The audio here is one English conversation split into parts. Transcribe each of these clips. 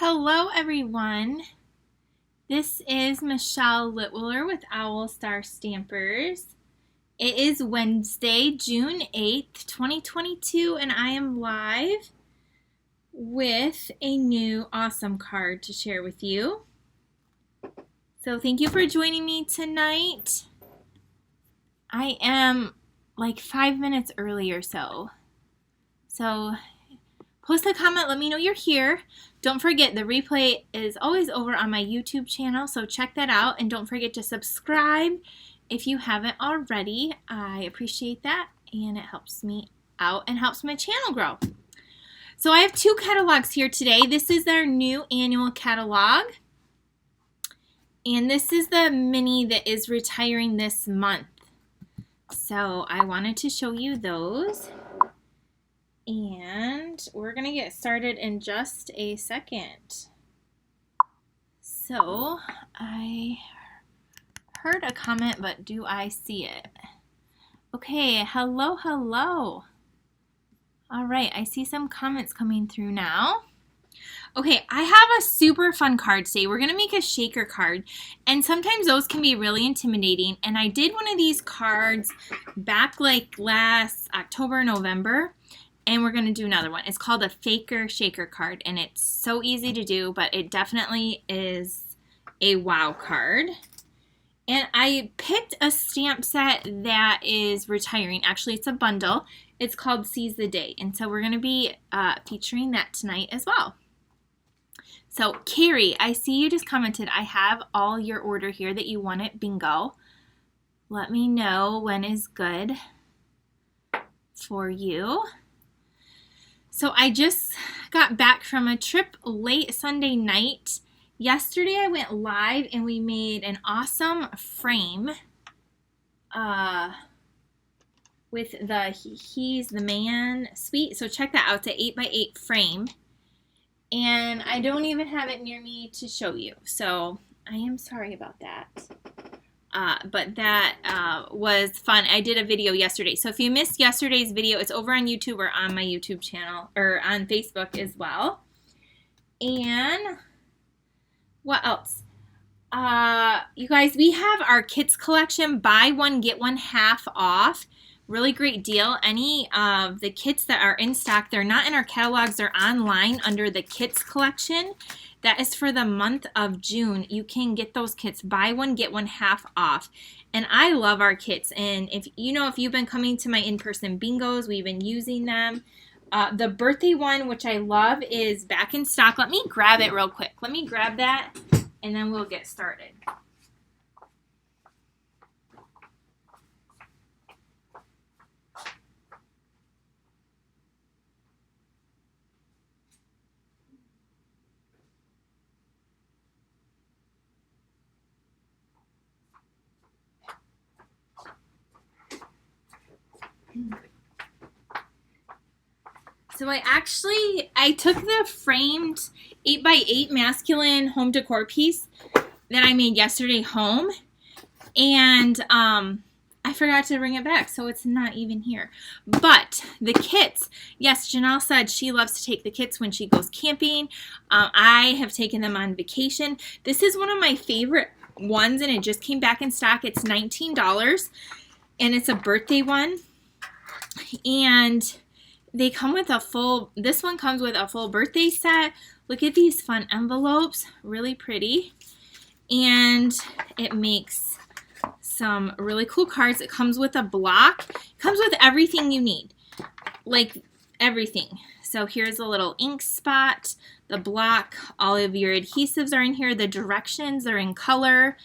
Hello everyone, this is Michelle Litwiller with Owl Star Stampers. It is Wednesday, June 8th, 2022, and I am live with a new awesome card to share with you. So thank you for joining me tonight. I am like 5 minutes early or so. So post a comment, let me know you're here. Don't forget, the replay is always over on my YouTube channel, so check that out. And don't forget to subscribe if you haven't already. I appreciate that, and it helps me out and helps my channel grow. So I have two catalogs here today. This is our new annual catalog, and this is the mini that is retiring this month. So I wanted to show you those. And we're going to get started in just a second. So I heard a comment, but do I see it? Okay, hello. All right, I see some comments coming through now. Okay, I have a super fun card today. We're going to make a shaker card, and sometimes those can be really intimidating. And I did one of these cards back like last October, November. And we're going to do another one. It's called a Faker Shaker card, and it's so easy to do, but it definitely is a wow card. And I picked a stamp set that is retiring. Actually, it's a bundle. It's called Seize the Day, and so we're going to be featuring that tonight as well. So, Carrie, I see you just commented, I have all your order here that you want it. Bingo. Let me know when is good for you. So I just got back from a trip late Sunday night. Yesterday I went live and we made an awesome frame with the He's the Man suite. So check that out. It's an 8x8 frame. And I don't even have it near me to show you. So I am sorry about that. But that was fun. I did a video yesterday. So if you missed yesterday's video, it's over on YouTube or on my YouTube channel or on Facebook as well. And what else? You guys, we have our kits collection. Buy one, get one half off. Really great deal. Any of the kits that are in stock, they're not in our catalogs. They're online under the kits collection. That is for the month of June. You can get those kits. Buy one, get one half off. And I love our kits. And if you've been coming to my in-person bingos, we've been using them. The birthday one, which I love, is back in stock. Let me grab it real quick. Let me grab that, and then we'll get started. So I took the framed 8x8 masculine home decor piece that I made yesterday home, and I forgot to bring it back, so it's not even here. But the kits, yes, Janelle said she loves to take the kits when she goes camping. I have taken them on vacation. This is one of my favorite ones, and it just came back in stock. It's $19, and it's a birthday one. And they come with this one comes with a full birthday set. Look at these fun envelopes, really pretty. And it makes some really cool cards. It comes with a block. It comes with everything you need, like everything. So here's a little ink spot, the block, all of your adhesives are in here. The directions are in color.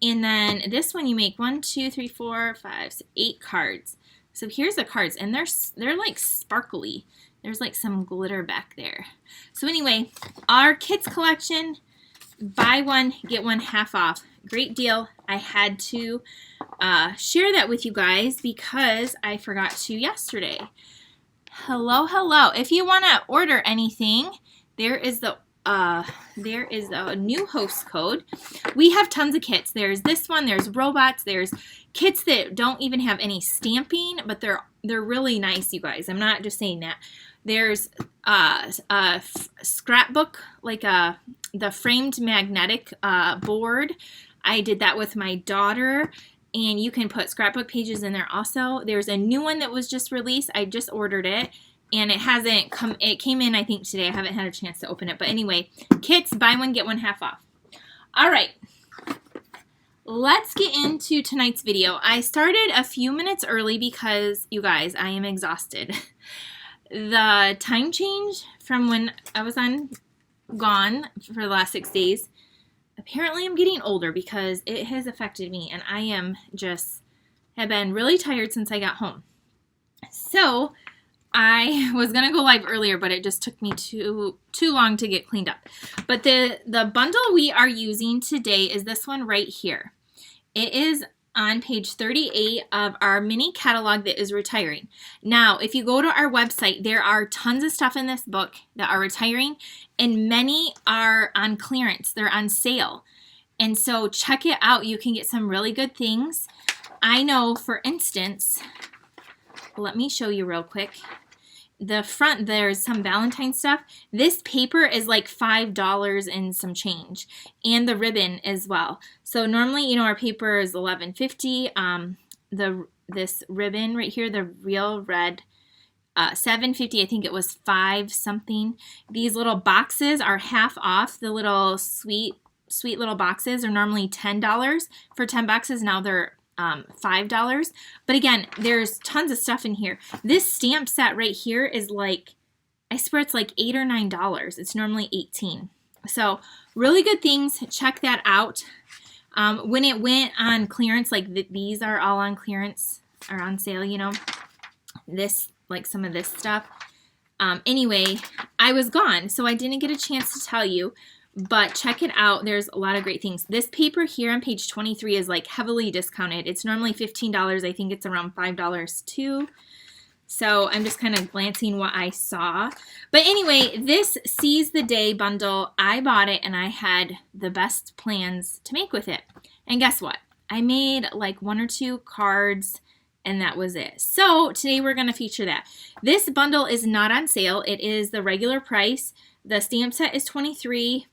And then this one you make 1, 2, 3, 4, 5, 8 cards. So here's the cards, and they're like sparkly. There's like some glitter back there. So anyway, our kits collection, buy one, get one half off. Great deal. I had to share that with you guys because I forgot to yesterday. Hello. If you want to order anything, there is a new host code. We have tons of kits. There's this one, there's robots, there's kits that don't even have any stamping, but they're really nice, you guys. I'm not just saying that. There's scrapbook, like the framed magnetic board. I did that with my daughter, and you can put scrapbook pages in there also. There's a new one that was just released. I just ordered it, and it hasn't come. It came in, I think, today. I haven't had a chance to open it. But anyway, kits, buy one, get one half off. All right. Let's get into tonight's video. I started a few minutes early because, you guys, I am exhausted. The time change from when I was gone for the last 6 days, apparently I'm getting older because it has affected me, and I have been really tired since I got home. So I was going to go live earlier, but it just took me too long to get cleaned up. But the bundle we are using today is this one right here. It is on page 38 of our mini catalog that is retiring. Now, if you go to our website, there are tons of stuff in this book that are retiring, and many are on clearance. They're on sale. And so check it out. You can get some really good things. I know, for instance, let me show you real quick. The front, there's some Valentine stuff. This paper is like $5 and some change, and the ribbon as well. So normally, you know, our paper is $11.50. This ribbon right here, the real red, $7.50. I think it was $5 something. These little boxes are half off. The little sweet little boxes are normally $10 for 10 boxes. Now they're $5. But again, there's tons of stuff in here. This stamp set right here is like, I swear it's like $8 or $9. It's normally $18. So really good things. Check that out. When it went on clearance, like these are all on clearance or on sale, you know, this, like some of this stuff. Anyway, I was gone, so I didn't get a chance to tell you. But check it out. There's a lot of great things. This paper here on page 23 is like heavily discounted. It's normally $15. I think it's around $5 too. So I'm just kind of glancing what I saw. But anyway, this Seize the Day bundle, I bought it and I had the best plans to make with it. And guess what? I made like 1 or 2 cards and that was it. So today we're going to feature that. This bundle is not on sale. It is the regular price. The stamp set is $23.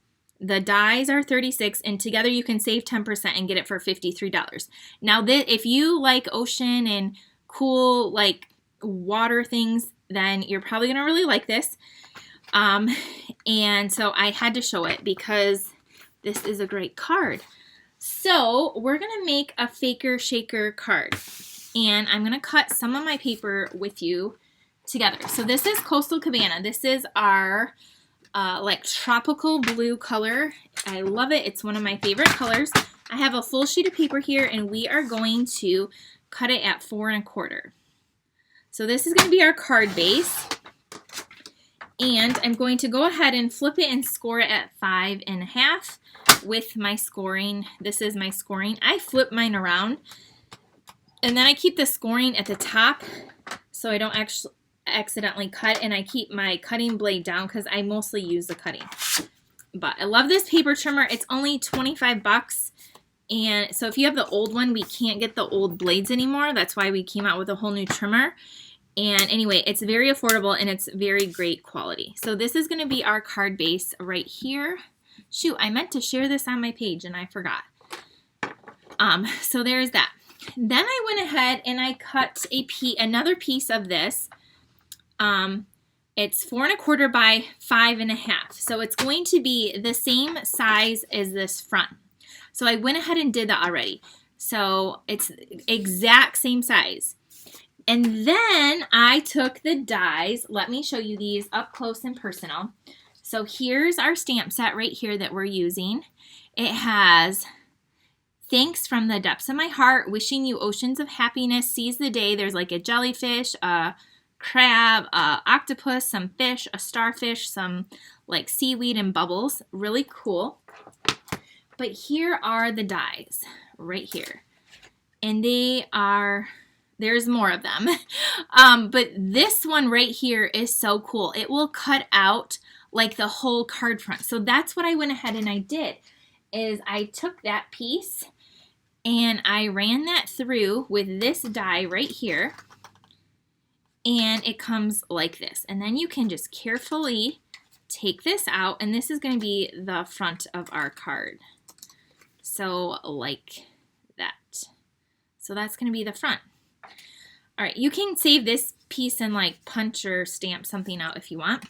The dies are $36, and together you can save 10% and get it for $53. Now, if you like ocean and cool, like, water things, then you're probably going to really like this. And so I had to show it because this is a great card. So we're going to make a Faker Shaker card, and I'm going to cut some of my paper with you together. So this is Coastal Cabana. This is our like tropical blue color. I love it. It's one of my favorite colors. I have a full sheet of paper here, and we are going to cut it at 4 1/4. So this is going to be our card base, and I'm going to go ahead and flip it and score it at 5 1/2 with my scoring. This is my scoring. I flip mine around, and then I keep the scoring at the top so I don't actually accidentally cut, and I keep my cutting blade down because I mostly use the cutting. But I love this paper trimmer. It's only 25 bucks, and so if you have the old one, we can't get the old blades anymore. That's why we came out with a whole new trimmer. And anyway, it's very affordable and it's very great quality. So this is going to be our card base right here. Shoot, I meant to share this on my page and I forgot. So there's that. Then I went ahead and I cut another piece of this. It's 4 1/4 by 5 1/2. So it's going to be the same size as this front. So I went ahead and did that already. So it's exact same size. And then I took the dies. Let me show you these up close and personal. So here's our stamp set right here that we're using. It has thanks from the depths of my heart, wishing you oceans of happiness, seize the day. There's like a jellyfish, a crab, a octopus, some fish, a starfish, some like seaweed and bubbles. Really cool. But here are the dies right here. And there's more of them. But this one right here is so cool. It will cut out like the whole card front. So that's what I went ahead and I did, is I took that piece and I ran that through with this die right here. and it comes like this. And then you can just carefully take this out, and this is going to be the front of our card. So like that. So that's going to be the front. All right, you can save this piece and like punch or stamp something out if you want.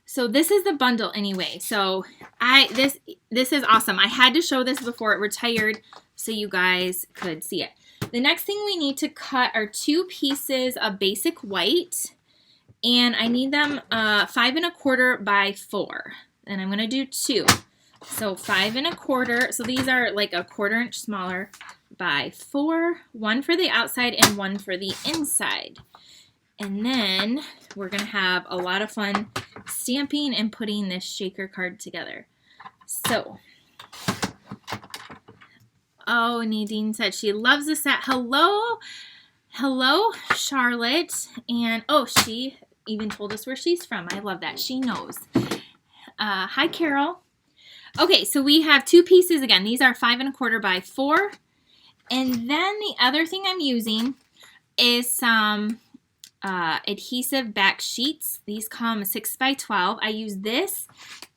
So this is the bundle anyway. So this is awesome. I had to show this before it retired so you guys could see it. The next thing we need to cut are 2 pieces of basic white, and I need them 5 1/4 by 4, and I'm going to do 2. So 5 1/4. So these are like a 1/4 inch smaller by 4, 1 for the outside and 1 for the inside. And then we're going to have a lot of fun stamping and putting this shaker card together. So, oh, Nadine said she loves the set. Hello, hello, Charlotte. And oh, she even told us where she's from. I love that. She knows. Hi, Carol. Okay, so we have 2 pieces again. These are 5 1/4 by 4. And then the other thing I'm using is some adhesive back sheets. These come 6 by 12. I use this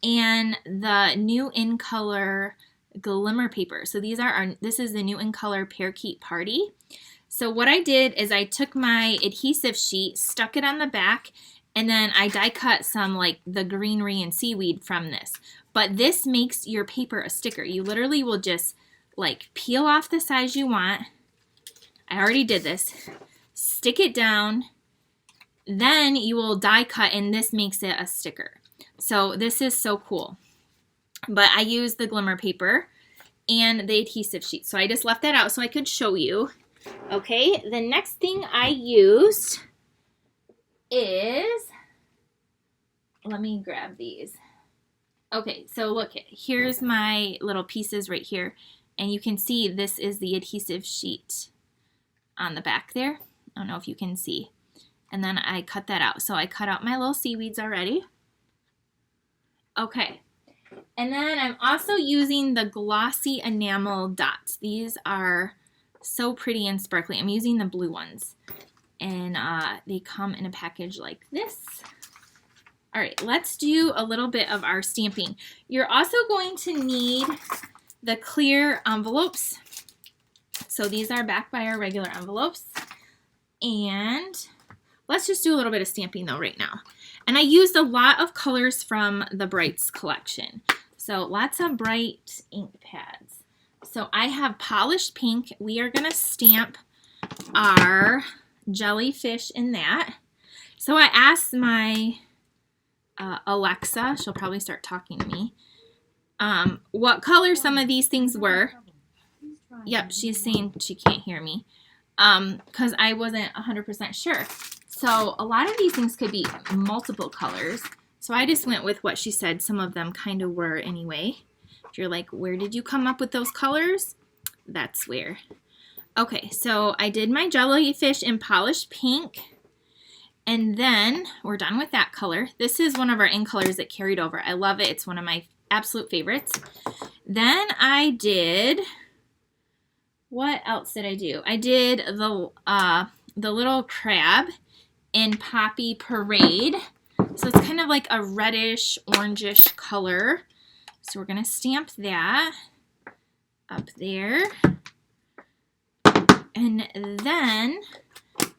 and the new in color glimmer paper. So this is the new in color Parakeet Party. So what I did is I took my adhesive sheet, stuck it on the back, and then I die cut some like the greenery and seaweed from this. But this makes your paper a sticker. You literally will just like peel off the size you want. I already did this. Stick it down. Then you will die cut, and this makes it a sticker. So this is so cool. But I used the glimmer paper and the adhesive sheet. So I just left that out so I could show you. Okay, the next thing I used is, let me grab these. Okay, so look, here's my little pieces right here. And you can see this is the adhesive sheet on the back there. I don't know if you can see. And then I cut that out. So I cut out my little seaweeds already. Okay. And then I'm also using the glossy enamel dots. These are so pretty and sparkly. I'm using the blue ones. And they come in a package like this. All right, let's do a little bit of our stamping. You're also going to need the clear envelopes. So these are backed by our regular envelopes. And let's just do a little bit of stamping though right now. And I used a lot of colors from the Brights collection. So lots of bright ink pads. So I have polished pink. We are going to stamp our jellyfish in that. So I asked my Alexa, she'll probably start talking to me, what color some of these things were. Yep, she's saying she can't hear me because I wasn't 100% sure. So a lot of these things could be multiple colors. So I just went with what she said. Some of them kind of were anyway. If you're like, where did you come up with those colors? That's where. Okay, so I did my jellyfish in polished pink. And then we're done with that color. This is one of our in colors that carried over. I love it. It's one of my absolute favorites. Then I did, what else did I do? I did the little crab in Poppy Parade. So it's kind of like a reddish, orangish color. So we're going to stamp that up there. And then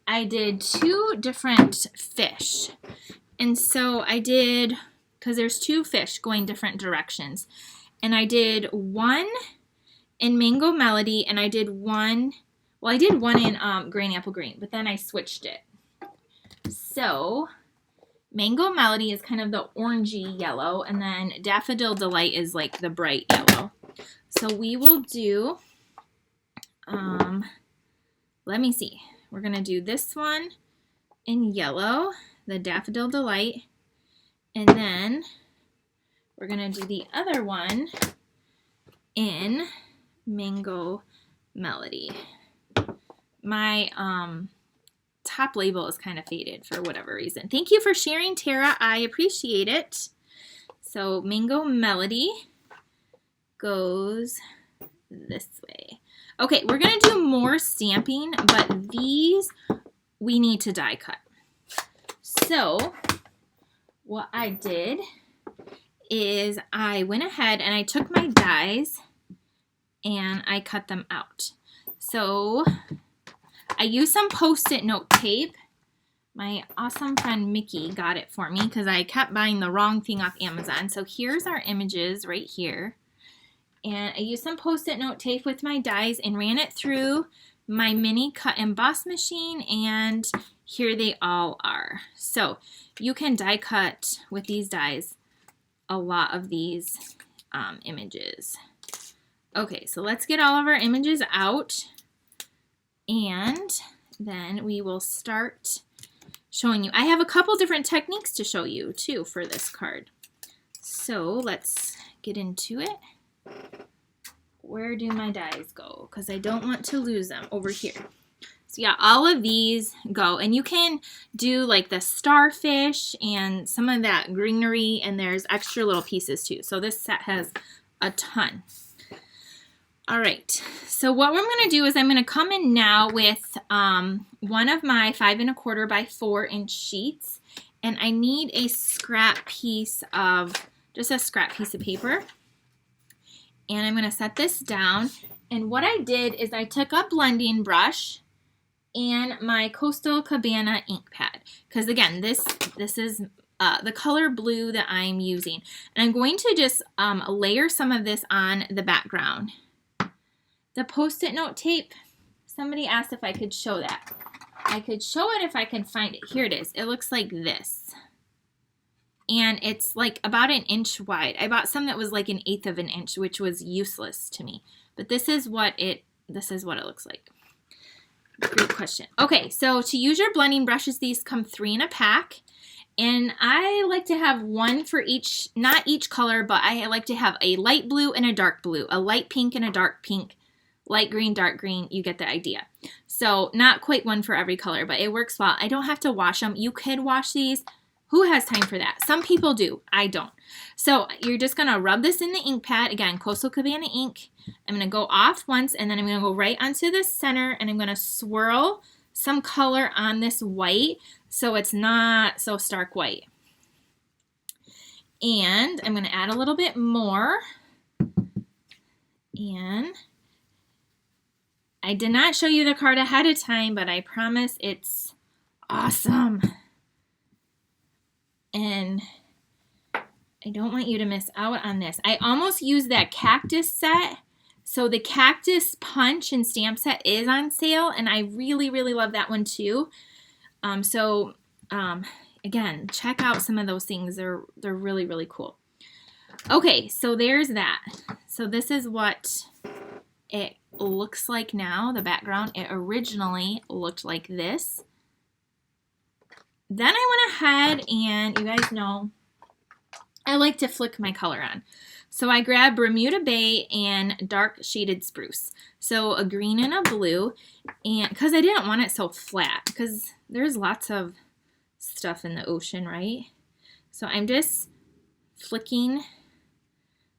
I did 2 different fish. And so I did, because there's 2 fish going different directions. And I did one in Mango Melody, and I did one, well, I did one in Green Apple Green, but then I switched it. So Mango Melody is kind of the orangey yellow, and then Daffodil Delight is like the bright yellow. So we will do, let me see. We're going to do this one in yellow, the Daffodil Delight, and then we're going to do the other one in Mango Melody. My top label is kind of faded for whatever reason. Thank you for sharing, Tara. I appreciate it. So Mango Melody goes this way. Okay, we're going to do more stamping, but these we need to die cut. So what I did is I went ahead and I took my dies and I cut them out. So I used some Post-it note tape. My awesome friend Mickey got it for me because I kept buying the wrong thing off Amazon. So here's our images right here. And I used some Post-it note tape with my dies and ran it through my mini cut emboss machine, and here they all are. So you can die cut with these dies a lot of these images. Okay, so let's get all of our images out, and then we will start showing you. I have a couple different techniques to show you too for this card. So let's get into it. Where do my dies go? Because I don't want to lose them. Over here. So yeah, all of these go. And you can do like the starfish and some of that greenery, and there's extra little pieces too. So this set has a ton. All right, so what I'm going to do is I'm going to come in now with one of my 5 1/4 by 4 inch sheets, and I need a scrap piece of, just a scrap piece of paper. And I'm going to set this down. And what I did is I took a blending brush and my Coastal Cabana ink pad. Because again, this is the color blue that I'm using. And I'm going to just layer some of this on the background. The Post-it note tape, somebody asked if I could show that. I could show it if I can find it. Here it is. It looks like this. And it's like about 1 inch wide. I bought some that was like 1/8 of an inch, which was useless to me. But this is what it looks like. Great question. Okay, so to use your blending brushes, these come 3 in a pack. And I like to have one for each, not each color, but I like to have a light blue and a dark blue, a light pink and a dark pink, light green, dark green, you get the idea. So not quite one for every color, but it works well. I don't have to wash them. You could wash these. Who has time for that? Some people do. I don't. So you're just going to rub this in the ink pad. Again, Coastal Cabana ink. I'm going to go off once, and then I'm going to go right onto the center, and I'm going to swirl some color on this white so it's not so stark white. And I'm going to add a little bit more. And I did not show you the card ahead of time, but I promise it's awesome. And I don't want you to miss out on this. I almost used that cactus set. So the cactus punch and stamp set is on sale, and I really, really love that one too. Again, check out some of those things. They're really, really cool. Okay, so there's that. So this is what it looks like now, the background. It originally looked like this. Then I went ahead and, you guys know, I like to flick my color on. So I grabbed Bermuda Bay and dark shaded spruce. So a green and a blue, and because I didn't want it so flat, because there's lots of stuff in the ocean, right? So I'm just flicking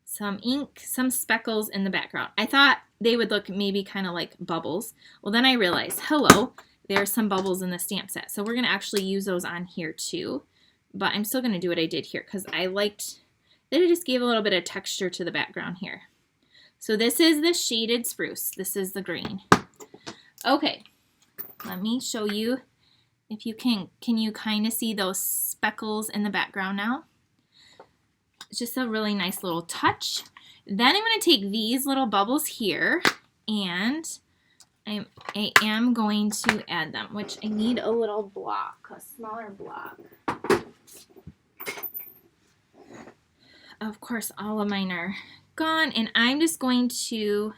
some ink, some speckles in the background. I thought they would look maybe kind of like bubbles. Well, then I realized, hello, there's some bubbles in the stamp set. So we're going to actually use those on here too. But I'm still going to do what I did here because I liked that it just gave a little bit of texture to the background here. So this is the shaded spruce. This is the green. Okay, let me show you if you can you kind of see those speckles in the background now? It's just a really nice little touch. Then I'm going to take these little bubbles here and I am going to add them, which I need a little block, a smaller block. Of course, all of mine are gone, and I'm just going to,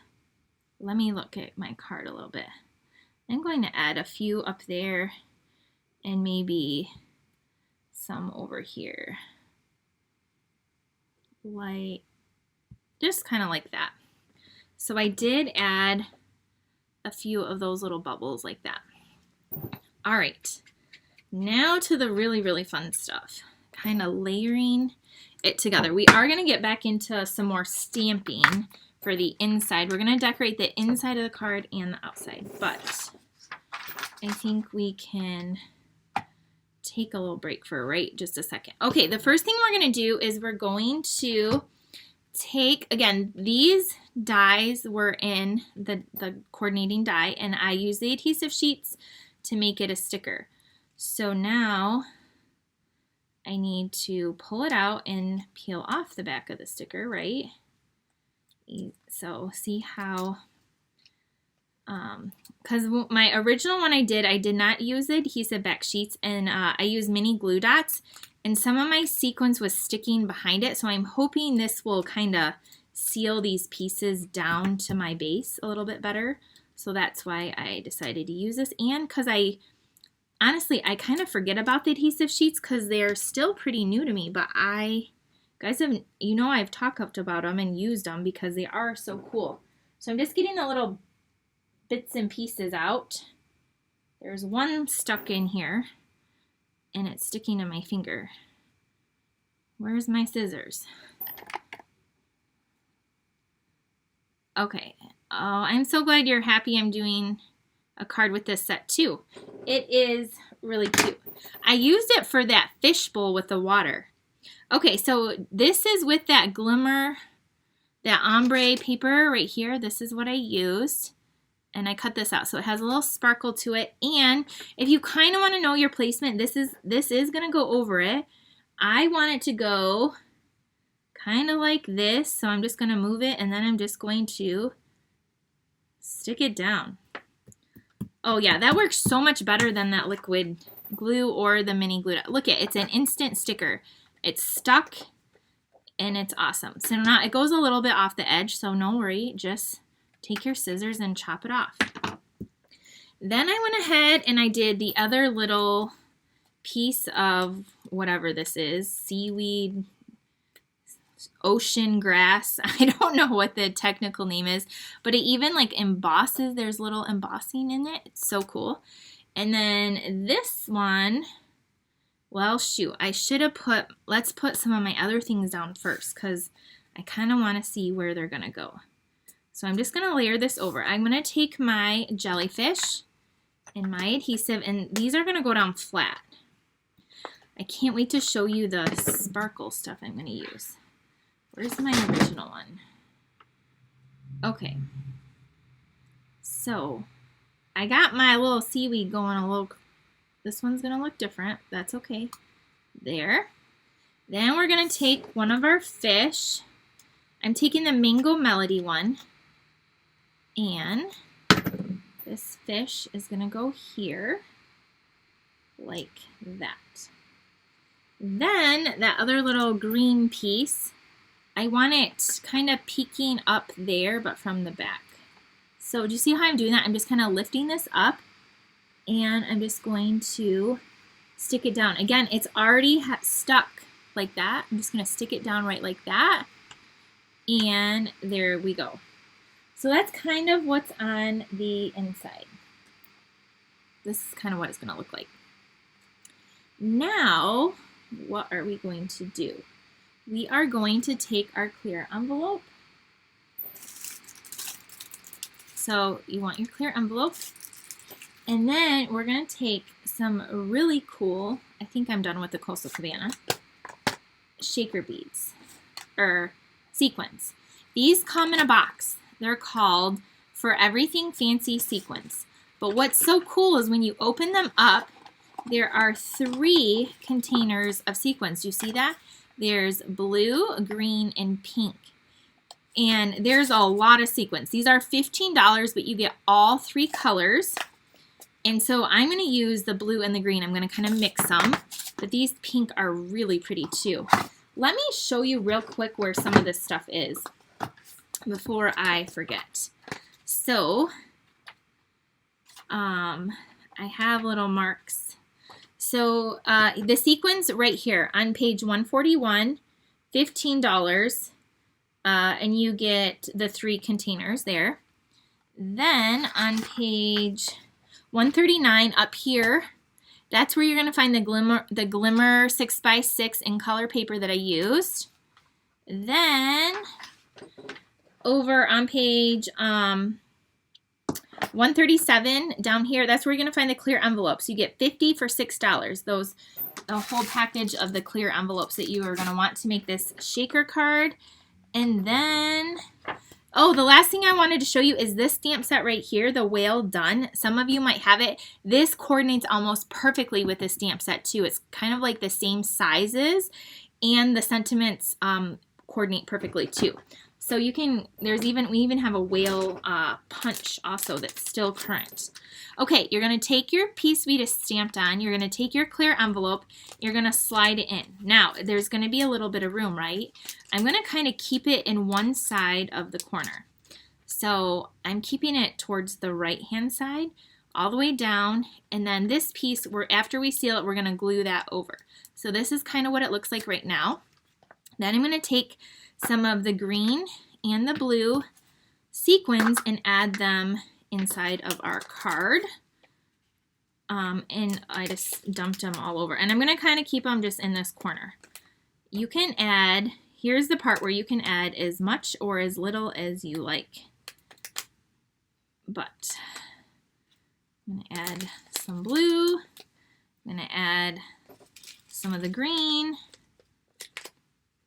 let me look at my card a little bit. I'm going to add a few up there and maybe some over here. Like, just kind of like that. So I did add a few of those little bubbles like that. All right, now to the really, really fun stuff. Kind of layering it together. We are going to get back into some more stamping for the inside. We're going to decorate the inside of the card and the outside, but I think we can take a little break for just a second. Okay, the first thing we're going to do is we're going to take, again, these dies were in the coordinating die, and I use the adhesive sheets to make it a sticker. So now I need to pull it out and peel off the back of the sticker, right? So see how, because my original one I did not use the adhesive back sheets, and I used mini glue dots, and some of my sequins was sticking behind it, so I'm hoping this will kind of seal these pieces down to my base a little bit better. So that's why I decided to use this, and because honestly, I kind of forget about the adhesive sheets because they're still pretty new to me, but guys I've talked about them and used them because they are so cool. So I'm just getting the little bits and pieces out. There's one stuck in here and it's sticking to my finger. Where's my scissors? Okay. Oh, I'm so glad you're happy I'm doing a card with this set too. It is really cute. I used it for that fishbowl with the water. Okay, so this is with that glimmer, that ombre paper right here. This is what I used. And I cut this out so it has a little sparkle to it. And if you kind of want to know your placement, this is going to go over it. I want it to go kind of like this. So I'm just going to move it and then I'm just going to stick it down. Oh yeah, that works so much better than that liquid glue or the mini glue. Look at it, it's an instant sticker. It's stuck and it's awesome. So now it goes a little bit off the edge, so no worry, just take your scissors and chop it off. Then I went ahead and I did the other little piece of whatever this is, seaweed, ocean grass. I don't know what the technical name is, but it even like embosses. There's little embossing in it. It's so cool. And then this one, well, shoot, I should have let's put some of my other things down first because I kind of want to see where they're going to go. So I'm just going to layer this over. I'm going to take my jellyfish and my adhesive, and these are going to go down flat. I can't wait to show you the sparkle stuff I'm going to use. Where's my original one? Okay. So I got my little seaweed going a little. This one's going to look different. That's okay. There. Then we're going to take one of our fish. I'm taking the Mango Melody one. And this fish is going to go here like that. Then that other little green piece, I want it kind of peeking up there, but from the back. So do you see how I'm doing that? I'm just kind of lifting this up and I'm just going to stick it down. Again, it's already stuck like that. I'm just going to stick it down right like that. And there we go. So that's kind of what's on the inside. This is kind of what it's going to look like. Now, what are we going to do? We are going to take our clear envelope. So you want your clear envelope. And then we're going to take some really cool, I think I'm done with the Coastal Cabana, shaker beads, or sequins. These come in a box. They're called For Everything Fancy Sequins. But what's so cool is when you open them up, there are 3 containers of sequins. Do you see that? There's blue, green, and pink. And there's a lot of sequins. These are $15, but you get all 3 colors. And so I'm going to use the blue and the green. I'm going to kind of mix them. But these pink are really pretty too. Let me show you real quick where some of this stuff is before I forget. So, I have little marks. So, the sequins right here on page 141, $15, and you get the 3 containers there. Then on page 139 up here, that's where you're going to find the Glimmer 6x6 in color paper that I used. Then over on page $137 down here. That's where you're gonna find the clear envelopes. You get 50 for $6. Those, a whole package of the clear envelopes that you are gonna want to make this shaker card. And then, oh, the last thing I wanted to show you is this stamp set right here, the Whale Done. Some of you might have it. This coordinates almost perfectly with this stamp set too. It's kind of like the same sizes, and the sentiments coordinate perfectly too. So you can, we even have a whale punch also that's still current. Okay, you're gonna take your piece we just stamped on, you're gonna take your clear envelope, you're gonna slide it in. Now, there's gonna be a little bit of room, right? I'm gonna kind of keep it in one side of the corner. So I'm keeping it towards the right-hand side, all the way down, and then this piece, after we seal it, we're gonna glue that over. So this is kind of what it looks like right now. Then I'm gonna take some of the green and the blue sequins and add them inside of our card. And I just dumped them all over. And I'm going to kind of keep them just in this corner. You can add, here's the part where you can add as much or as little as you like. But I'm going to add some blue. I'm going to add some of the green.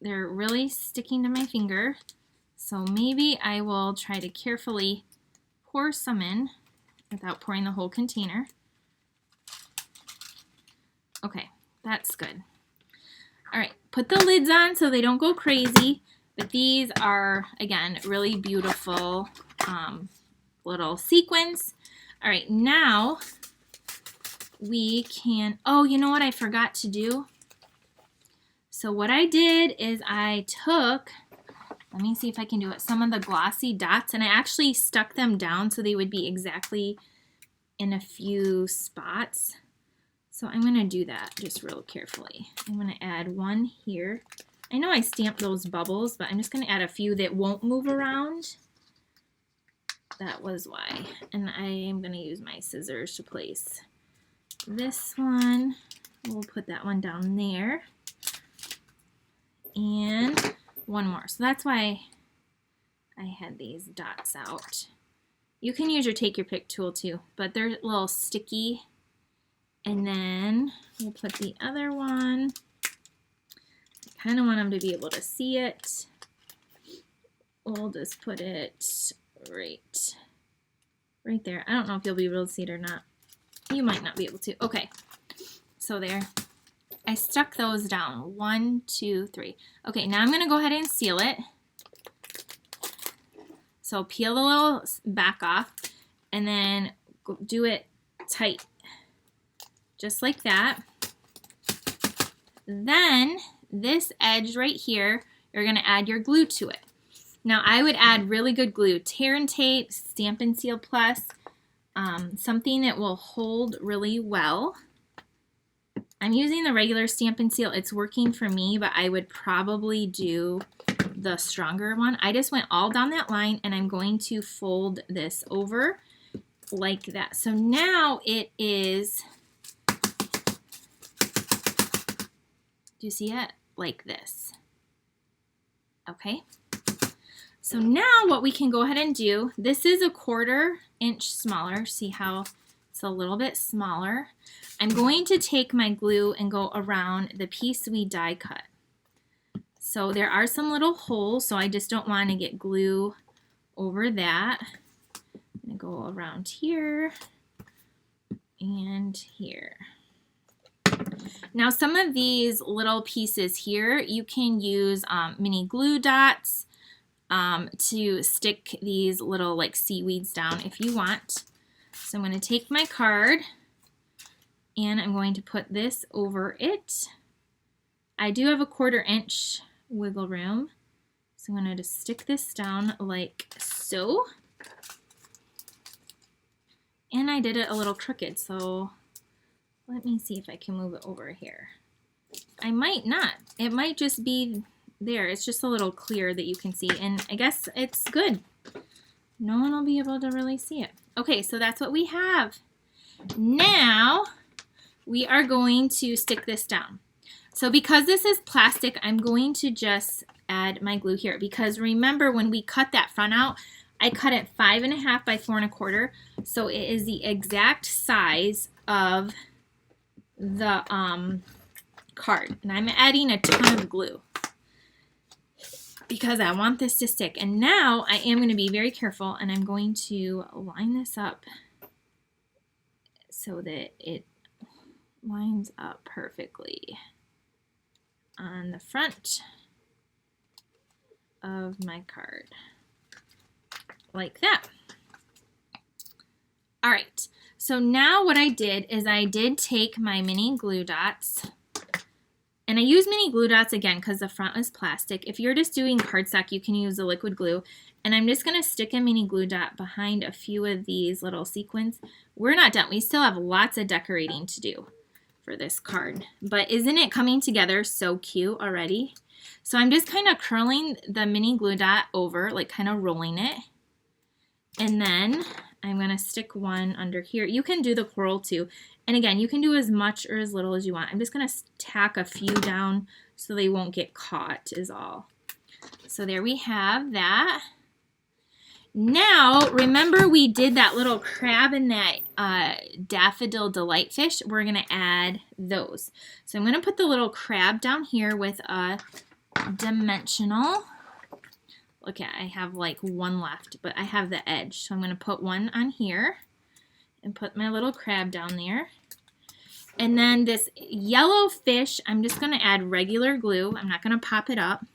They're really sticking to my finger, so maybe I will try to carefully pour some in without pouring the whole container. Okay, that's good. All right, put the lids on so they don't go crazy, but these are, again, really beautiful little sequins. All right, now we can, oh, you know what I forgot to do? So what I did is I took, let me see if I can do it, some of the glossy dots, and I actually stuck them down so they would be exactly in a few spots. So I'm going to do that just real carefully. I'm going to add one here. I know I stamped those bubbles, but I'm just going to add a few that won't move around. That was why. And I am going to use my scissors to place this one. We'll put that one down there. And one more. So that's why I had these dots out. You can use your take your pick tool too, but they're a little sticky. And then we'll put the other one. I kind of want them to be able to see it. We'll just put it right there. I don't know if you'll be able to see it or not. You might not be able to. Okay, so there. I stuck those down. 1, 2, 3. Okay, now I'm going to go ahead and seal it. So peel the little back off and then do it tight. Just like that. Then this edge right here, you're going to add your glue to it. Now I would add really good glue. Tear and Tape, Stampin' Seal Plus, something that will hold really well. I'm using the regular Stampin' Seal. It's working for me, but I would probably do the stronger one. I just went all down that line and I'm going to fold this over like that. So now it is, do you see it? Like this. Okay. So now what we can go ahead and do, this is a 1/4 inch smaller. See how it's a little bit smaller. I'm going to take my glue and go around the piece we die cut. So there are some little holes, so I just don't want to get glue over that. I'm going to go around here and here. Now some of these little pieces here, you can use mini glue dots to stick these little like seaweeds down if you want. So I'm going to take my card and I'm going to put this over it. I do have a 1/4 inch wiggle room, so I'm going to just stick this down like so. And I did it a little crooked, so let me see if I can move it over here. I might not. It might just be there. It's just a little clear that you can see, and I guess it's good. No one will be able to really see it. Okay, so that's what we have. Now we are going to stick this down. So because this is plastic, I'm going to just add my glue here, because remember when we cut that front out, I cut it 5.5 by 4.25, so it is the exact size of the card. And I'm adding a ton of glue because I want this to stick. And now I am going to be very careful, and I'm going to line this up so that it lines up perfectly on the front of my card, like that. All right, so now what I did is I did take my mini glue dots, and I use mini glue dots again because the front is plastic. If you're just doing cardstock, you can use the liquid glue, and I'm just going to stick a mini glue dot behind a few of these little sequins. We're not done. We still have lots of decorating to do for this card, but isn't it coming together so cute already? So I'm just kind of curling the mini glue dot over, like kind of rolling it, and then I'm going to stick one under here. You can do the coral too, and again, you can do as much or as little as you want. I'm just going to tack a few down so they won't get caught is all. So there we have that. Now, remember we did that little crab and that daffodil delight fish? We're going to add those. So I'm going to put the little crab down here with a dimensional. Look at, I have like one left, but I have the edge. So I'm going to put one on here and put my little crab down there. And then this yellow fish, I'm just going to add regular glue. I'm not going to pop it up,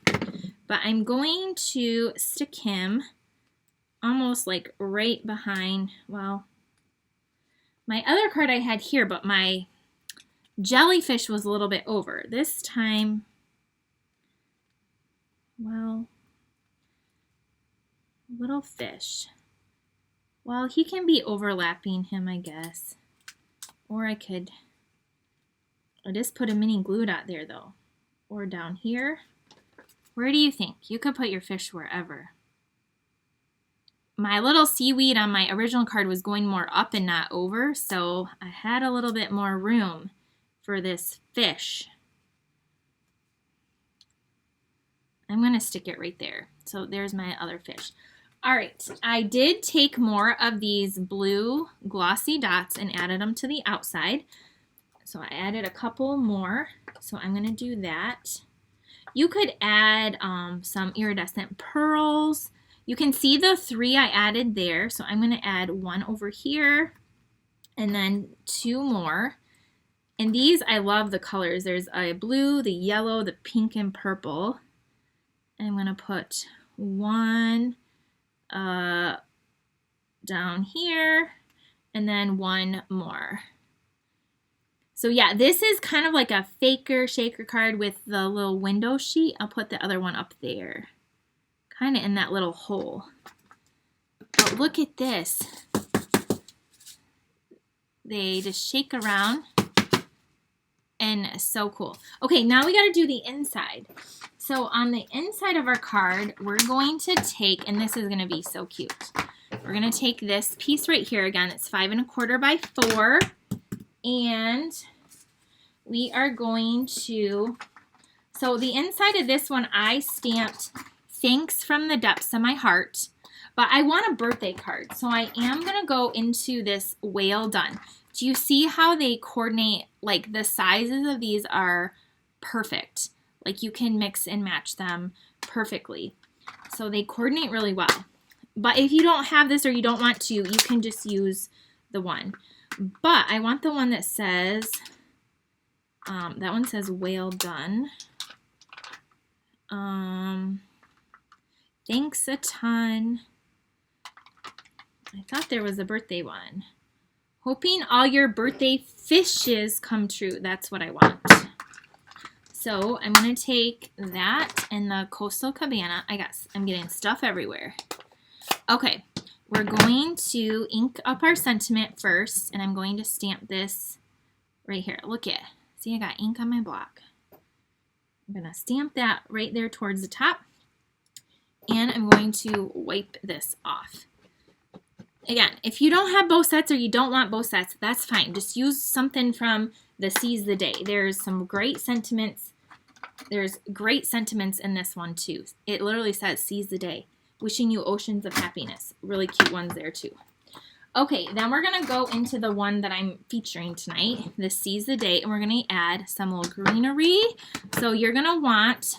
but I'm going to stick him almost like right behind, well, my other card I had here, but my jellyfish was a little bit over. This time, well, little fish. Well, he can be overlapping him, I guess. Or I just put a mini glue dot there though. Or down here. Where do you think? You could put your fish wherever. My little seaweed on my original card was going more up and not over, so I had a little bit more room for this fish. I'm going to stick it right there. So there's my other fish. All right, I did take more of these blue glossy dots and added them to the outside. So I added a couple more, so I'm going to do that. You could add some iridescent pearls. You can see the 3 I added there, so I'm going to add one over here and then 2 more. And these, I love the colors. There's a blue, the yellow, the pink, and purple. And I'm going to put one down here and then one more. So yeah, this is kind of like a faker shaker card with the little window sheet. I'll put the other one up there. Kind of in that little hole. But look at this. They just shake around and so cool. Okay, now we got to do the inside. So on the inside of our card, we're going to take, and this is going to be so cute. We're going to take this piece right here. Again, it's 5.25 by 4. And we are going to, so the inside of this one, I stamped thanks from the depths of my heart, but I want a birthday card. So I am going to go into this well done. Do you see how they coordinate? Like the sizes of these are perfect. Like you can mix and match them perfectly. So they coordinate really well. But if you don't have this or you don't want to, you can just use the one. But I want the one that says, that one says well done. Thanks a ton. I thought there was a birthday one. Hoping all your birthday fishes come true. That's what I want. So I'm going to take that and the Coastal Cabana. I'm getting stuff everywhere. Okay, we're going to ink up our sentiment first, and I'm going to stamp this right here. Look at, see I got ink on my block. I'm going to stamp that right there towards the top, and I'm going to wipe this off. Again, if you don't have both sets or you don't want both sets, that's fine. Just use something from the Seize the Day. There's some great sentiments. There's great sentiments in this one too. It literally says Seize the Day. Wishing you oceans of happiness. Really cute ones there too. Okay, then we're going to go into the one that I'm featuring tonight. This Seize the Day, and we're going to add some little greenery. So you're going to want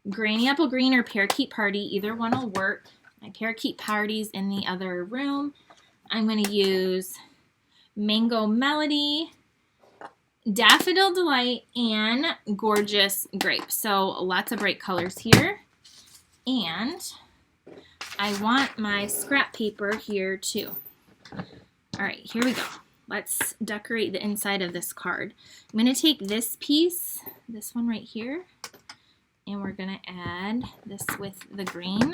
Granny Apple Green or Parakeet Party. Either one will work. My Parakeet Party's in the other room. I'm going to use Mango Melody, Daffodil Delight, and Gorgeous Grape. So lots of bright colors here. And I want my scrap paper here too. All right, here we go. Let's decorate the inside of this card. I'm going to take this piece, this one right here, and we're going to add this with the green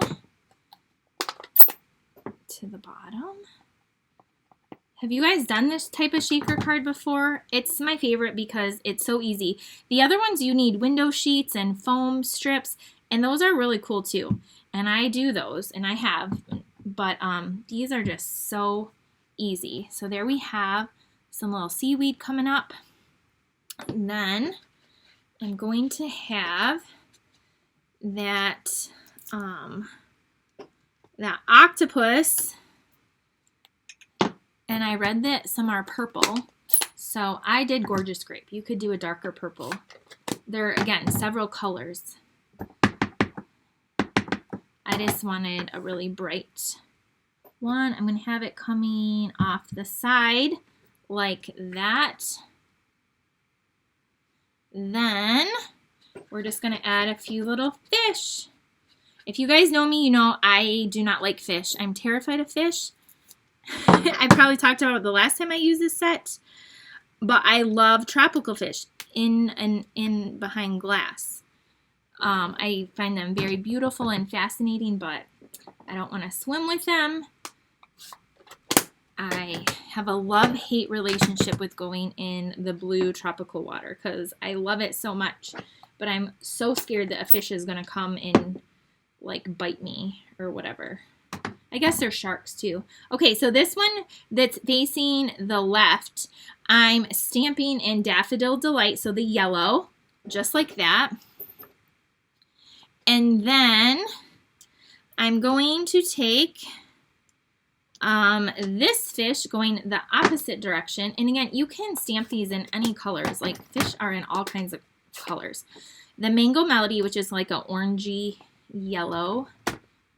to the bottom. Have you guys done this type of shaker card before? It's my favorite because it's so easy. The other ones you need window sheets and foam strips, and those are really cool too. And I do those, and I have, but these are just so easy. So there we have some little seaweed coming up. And then I'm going to have that that octopus, and I read that some are purple, so I did Gorgeous Grape. You could do a darker purple. There are, again, several colors. I just wanted a really bright one. I'm going to have it coming off the side like that. Then we're just going to add a few little fish. If you guys know me, you know I do not like fish. I'm terrified of fish. I probably talked about it the last time I used this set, but I love tropical fish in behind glass. I find them very beautiful and fascinating, but I don't want to swim with them. I have a love-hate relationship with going in the blue tropical water because I love it so much, but I'm so scared that a fish is going to come and like bite me or whatever. I guess they're sharks too. Okay, so this one that's facing the left, I'm stamping in Daffodil Delight, so the yellow, just like that. And then I'm going to take this fish going the opposite direction. And again, you can stamp these in any colors. Like fish are in all kinds of colors. The Mango Melody, which is like a orangey yellow,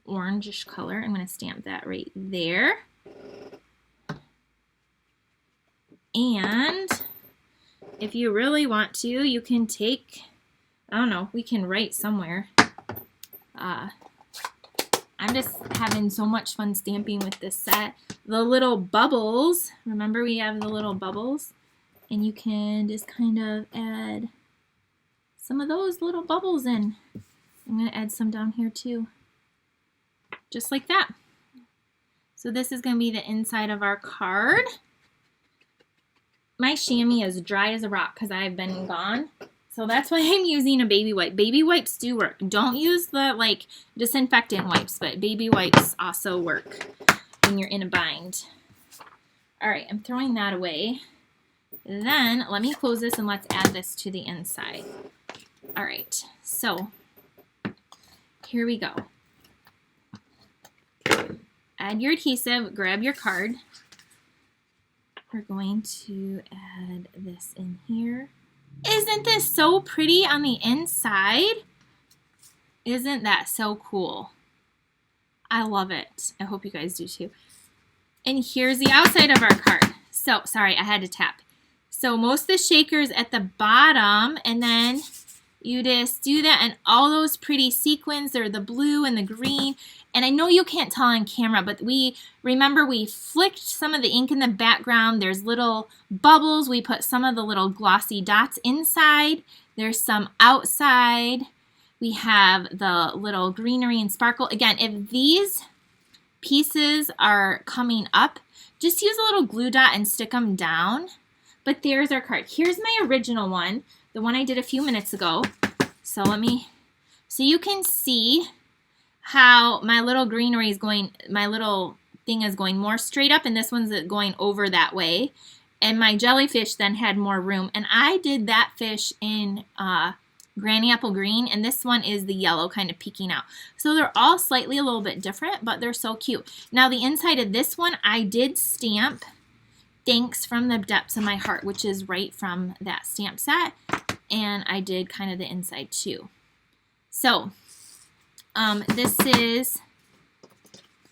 orangish color. I'm going to stamp that right there. And if you really want to, you can take, I don't know, we can write somewhere. I'm just having so much fun stamping with this set. The little bubbles, remember we have the little bubbles? And you can just kind of add some of those little bubbles in. I'm going to add some down here too. Just like that. So this is going to be the inside of our card. My chamois is dry as a rock because I've been gone. So that's why I'm using a baby wipe. Baby wipes do work. Don't use the like disinfectant wipes, but baby wipes also work when you're in a bind. All right, I'm throwing that away. Then let me close this and let's add this to the inside. All right, so here we go. Add your adhesive, grab your card. We're going to add this in here. Isn't this so pretty on the inside? Isn't that so cool? I love it. I hope you guys do too. And here's the outside of our card. So, sorry, I had to tap. So most of the shakers at the bottom, and then you just do that, and all those pretty sequins, they're the blue and the green. And I know you can't tell on camera, but remember we flicked some of the ink in the background. There's little bubbles. We put some of the little glossy dots inside. There's some outside. We have the little greenery and sparkle. Again, if these pieces are coming up, just use a little glue dot and stick them down. But there's our card. Here's my original one, the one I did a few minutes ago. So you can see how my little greenery is going, my little thing is going more straight up, and this one's going over that way. And my jellyfish then had more room. And I did that fish in Granny Apple Green, and this one is the yellow kind of peeking out. So they're all slightly a little bit different, but they're so cute. Now the inside of this one, I did stamp Thanks from the Depths of My Heart, which is right from that stamp set, and I did kind of the inside too. So this is,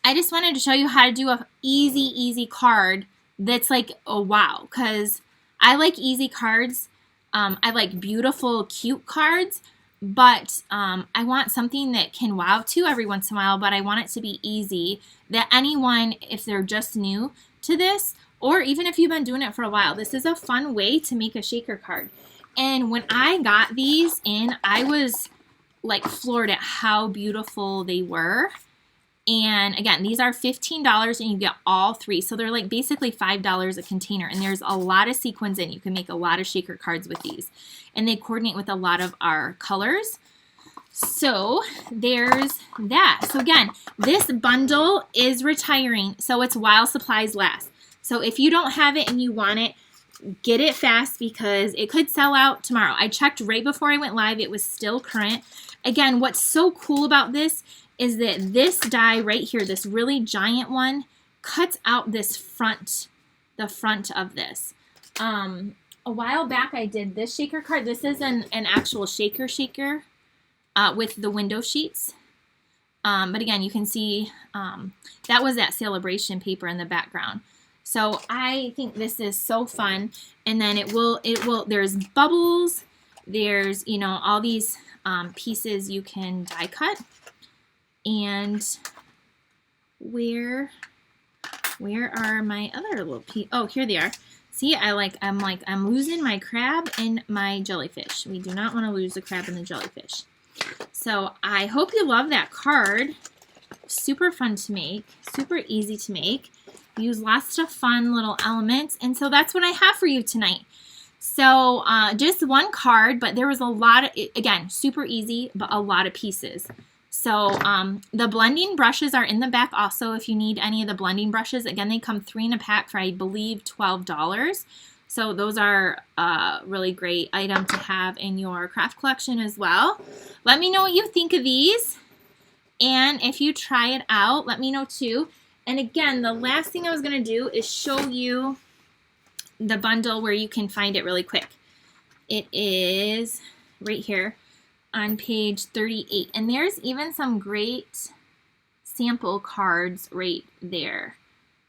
I just wanted to show you how to do a easy card that's like a wow, because I like easy cards. I like beautiful, cute cards, but I want something that can wow too every once in a while, but I want it to be easy, that anyone, if they're just new to this, or even if you've been doing it for a while, this is a fun way to make a shaker card. And when I got these in, I was like floored at how beautiful they were. And again, these are $15 and you get all three. So they're like basically $5 a container. And there's a lot of sequins in. You can make a lot of shaker cards with these. And they coordinate with a lot of our colors. So there's that. So again, this bundle is retiring. So it's while supplies last. So if you don't have it and you want it, get it fast because it could sell out tomorrow. I checked right before I went live. It was still current. Again, what's so cool about this is that this die right here, this really giant one, cuts out this front, the front of this. A while back I did this shaker card. This is an actual shaker with the window sheets. But again, you can see that was that celebration paper in the background. So I think this is so fun. And then there's bubbles, there's, you know, all these pieces you can die cut. And where are my other little pieces? Oh, here they are. See, I'm losing my crab and my jellyfish. We do not want to lose the crab and the jellyfish. So I hope you love that card. Super fun to make, super easy to make. Use lots of fun little elements. And so that's what I have for you tonight. So just one card, but there was a lot of, again, super easy, but a lot of pieces. So the blending brushes are in the back also if you need any of the blending brushes. Again, they come 3 in a pack for, I believe, $12. So those are a really great item to have in your craft collection as well. Let me know what you think of these. And if you try it out, let me know too. And again, the last thing I was going to do is show you the bundle where you can find it really quick. It is right here on page 38. And there's even some great sample cards right there.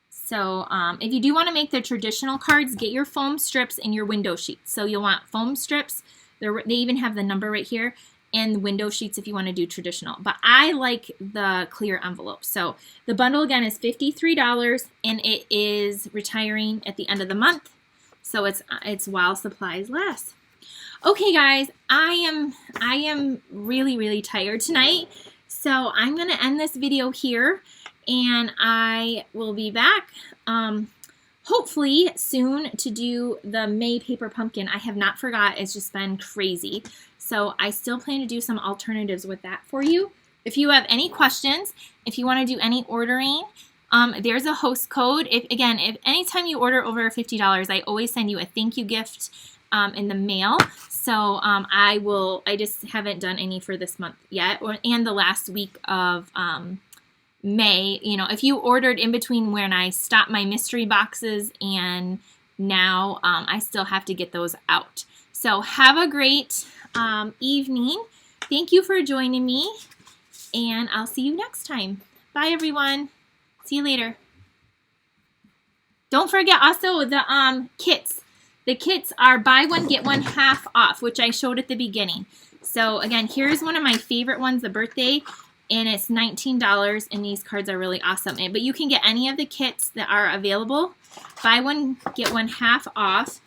So if you do want to make the traditional cards, get your foam strips and your window sheets. So you'll want foam strips. They even have the number right here. And window sheets if you want to do traditional. But I like the clear envelope. So the bundle again is $53 and it is retiring at the end of the month. So it's while supplies last. Okay guys, I am really tired tonight. So I'm going to end this video here and I will be back hopefully soon to do the May paper pumpkin. I have not forgot, it's just been crazy. So I still plan to do some alternatives with that for you. If you have any questions, if you want to do any ordering, there's a host code. If anytime you order over $50, I always send you a thank you gift in the mail. So I just haven't done any for this month yet, and the last week of May. You know, if you ordered in between when I stopped my mystery boxes and now, I still have to get those out. So have a great evening. Thank you for joining me, and I'll see you next time. Bye, everyone. See you later. Don't forget also the kits. The kits are buy one, get one half off, which I showed at the beginning. So again, here's one of my favorite ones, the birthday, and it's $19, and these cards are really awesome. But you can get any of the kits that are available. Buy one, get one half off.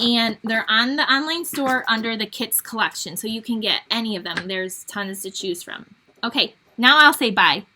And they're on the online store under the kits collection. So you can get any of them. There's tons to choose from. Okay, now I'll say bye.